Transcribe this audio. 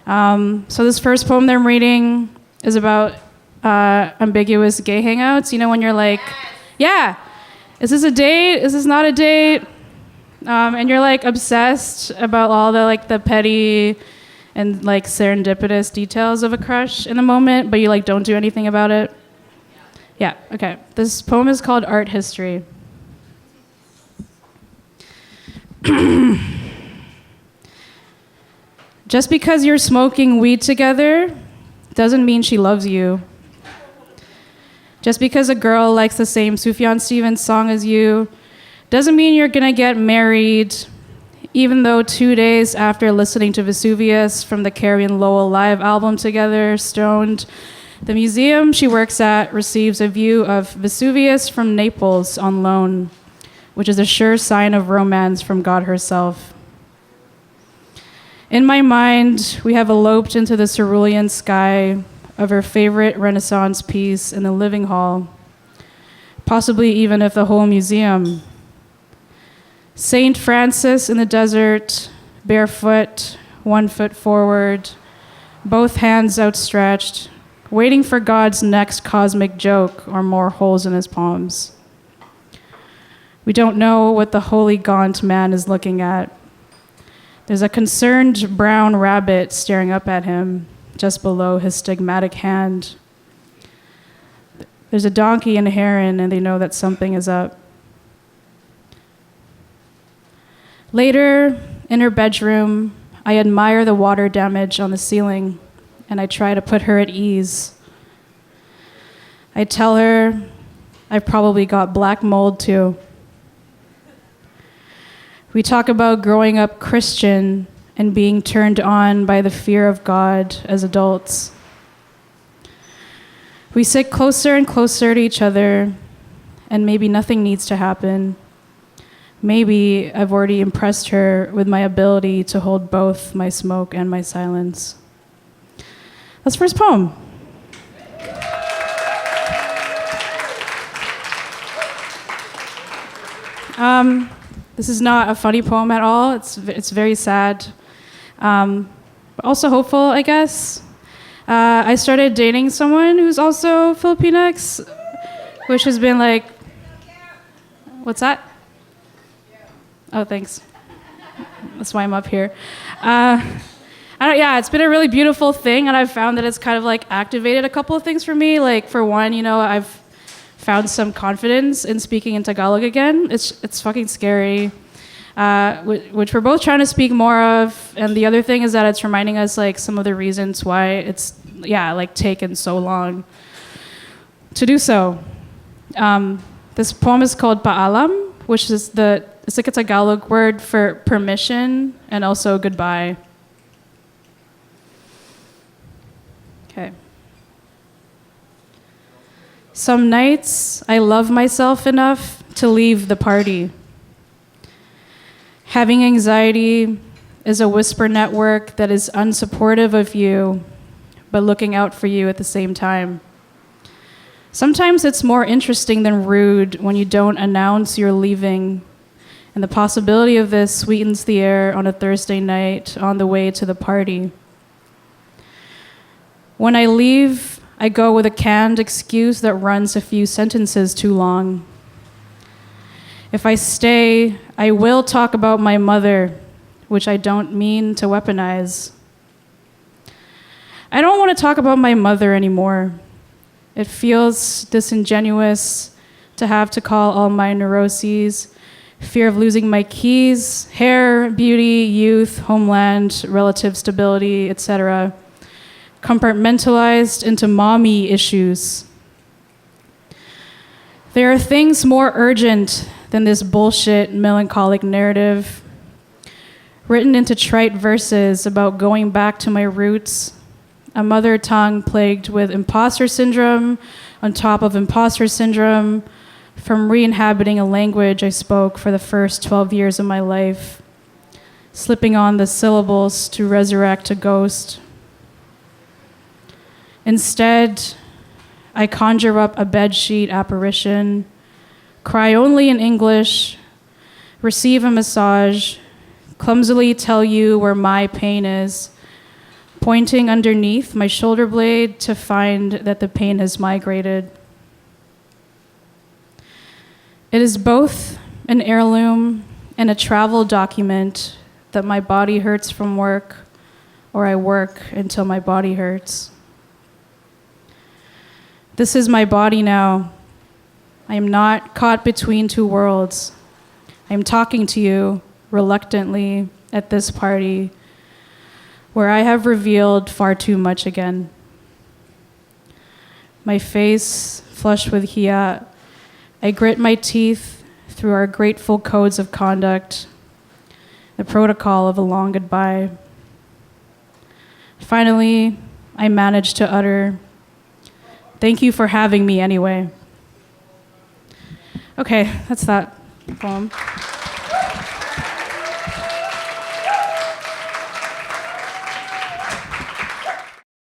So this first poem that I'm reading is about ambiguous gay hangouts. You know, when you're like, yeah, is this a date? Is this not a date? And you're like obsessed about all the like the petty and like serendipitous details of a crush in the moment, but you like don't do anything about it. Yeah, okay. This poem is called Art History. Just because you're smoking weed together doesn't mean she loves you. Just because a girl likes the same Sufjan Stevens song as you doesn't mean you're gonna get married, even though 2 days after listening to Vesuvius from the Carrie and Lowell live album together, stoned, the museum she works at receives a view of Vesuvius from Naples on loan, which is a sure sign of romance from God herself. In my mind, we have eloped into the cerulean sky of her favorite Renaissance piece in the living hall, possibly even of the whole museum. Saint Francis in the desert, barefoot, 1 foot forward, both hands outstretched, waiting for God's next cosmic joke or more holes in his palms. We don't know what the holy gaunt man is looking at. There's a concerned brown rabbit staring up at him just below his stigmatic hand. There's a donkey and a heron, and they know that something is up. Later, in her bedroom, I admire the water damage on the ceiling, and I try to put her at ease. I tell her I probably got black mold too. We talk about growing up Christian and being turned on by the fear of God as adults. We sit closer and closer to each other, and maybe nothing needs to happen. Maybe I've already impressed her with my ability to hold both my smoke and my silence. That's the first poem. This is not a funny poem at all. It's very sad, but also hopeful, I guess. I started dating someone who's also Filipinx, which has been like, what's that? Oh, thanks. That's why I'm up here. It's been a really beautiful thing, and I've found that it's kind of like activated a couple of things for me. Like for one, you know, I've found some confidence in speaking in Tagalog again. It's fucking scary, which we're both trying to speak more of. And the other thing is that it's reminding us like some of the reasons why it's taken so long to do so. This poem is called Paalam, which is it's like a Tagalog word for permission and also goodbye. Okay. Some nights I love myself enough to leave the party. Having anxiety is a whisper network that is unsupportive of you, but looking out for you at the same time. Sometimes it's more interesting than rude when you don't announce you're leaving, and the possibility of this sweetens the air on a Thursday night on the way to the party. When I leave, I go with a canned excuse that runs a few sentences too long. If I stay, I will talk about my mother, which I don't mean to weaponize. I don't want to talk about my mother anymore. It feels disingenuous to have to call all my neuroses, fear of losing my keys, hair, beauty, youth, homeland, relative stability, etc., compartmentalized into mommy issues. There are things more urgent than this bullshit melancholic narrative, written into trite verses about going back to my roots, a mother tongue plagued with imposter syndrome on top of imposter syndrome from re-inhabiting a language I spoke for the first 12 years of my life, slipping on the syllables to resurrect a ghost. Instead, I conjure up a bedsheet apparition, cry only in English, receive a massage, clumsily tell you where my pain is, pointing underneath my shoulder blade to find that the pain has migrated. It is both an heirloom and a travel document that my body hurts from work, or I work until my body hurts. This is my body now. I am not caught between two worlds. I am talking to you reluctantly at this party where I have revealed far too much again. My face flushed with hiya, I grit my teeth through our grateful codes of conduct, the protocol of a long goodbye. Finally, I managed to utter, "Thank you for having me anyway." Okay, that's that poem.